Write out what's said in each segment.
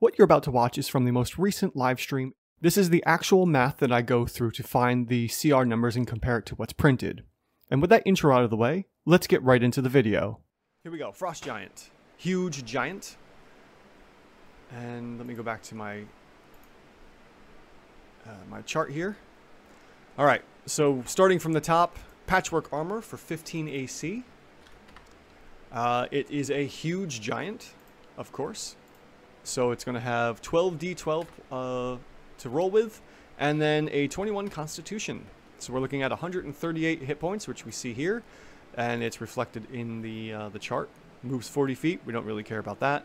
What you're about to watch is from the most recent live stream. This is the actual math that I go through to find the CR numbers and compare it to what's printed. And with that intro out of the way, let's get right into the video. Here we go, Frost Giant. Huge giant. And let me go back to my my chart here. Alright, so starting from the top, Patchwork Armor for 15 AC. It is a huge giant, of course. So it's going to have 12d12 to roll with, and then a 21 Constitution. So we're looking at 138 hit points, which we see here, and it's reflected in the chart. Moves 40 feet. We don't really care about that.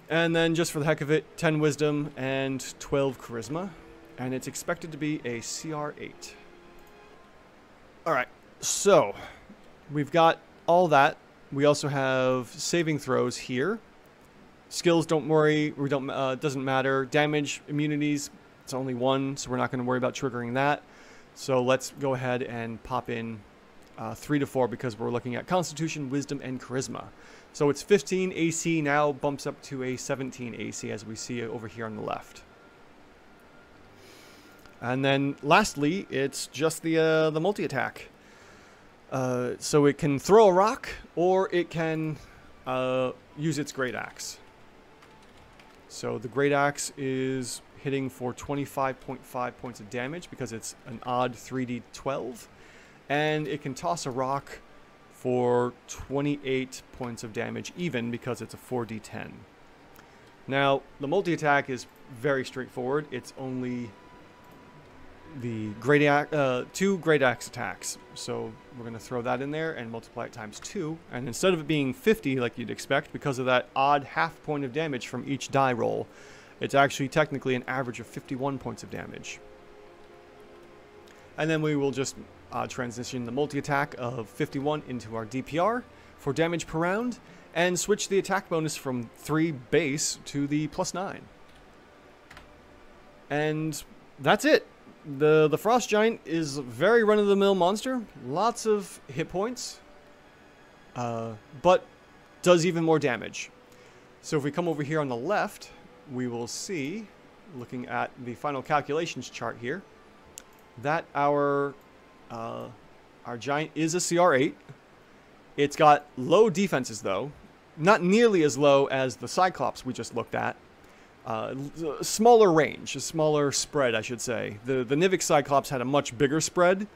And then just for the heck of it, 10 Wisdom and 12 Charisma, and it's expected to be a CR8. All right, so we've got all that. We also have saving throws here. Skills, don't worry, we don't. Doesn't matter. Damage, immunities, it's only one, so we're not going to worry about triggering that. So let's go ahead and pop in 3 to 4 because we're looking at Constitution, Wisdom, and Charisma. So it's 15 AC now, bumps up to a 17 AC as we see it over here on the left. And then lastly, it's just the multi-attack. So it can throw a rock, or it can use its Great Axe. So the Great Axe is hitting for 25.5 points of damage because it's an odd 3d12. And it can toss a rock for 28 points of damage even because it's a 4d10. Now, the multi-attack is very straightforward. It's only the two Great Axe attacks. So we're going to throw that in there and multiply it times 2. And instead of it being 50 like you'd expect, because of that odd half point of damage from each die roll, it's actually technically an average of 51 points of damage. And then we will just transition the multi-attack of 51 into our DPR for damage per round, and switch the attack bonus from 3 base to the +9. And that's it. The Frost Giant is a very run-of-the-mill monster. Lots of hit points, but does even more damage. So if we come over here on the left, we will see, looking at the final calculations chart here, that our giant is a CR8. It's got low defenses though, not nearly as low as the Cyclops we just looked at. Smaller range, a smaller spread, I should say. The Nivix Cyclops had a much bigger spread,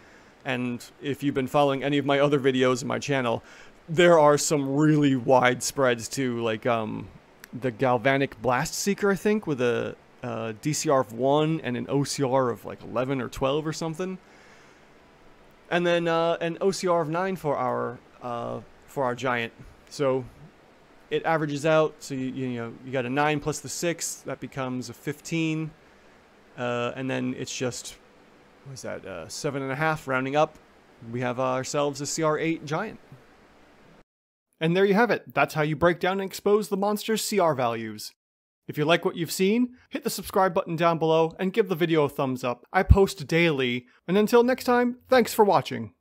and if you've been following any of my other videos in my channel, there are some really wide spreads too, like the Galvanic Blast Seeker, I think, with a DCR of 1 and an OCR of like 11 or 12 or something. And then an OCR of 9 for our giant. So it averages out, so you got a 9 plus the 6, that becomes a 15. And then it's just, what is that, 7.5 rounding up. We have ourselves a CR8 giant. And there you have it. That's how you break down and expose the monster's CR values. If you like what you've seen, hit the subscribe button down below and give the video a thumbs up. I post daily, and until next time, thanks for watching.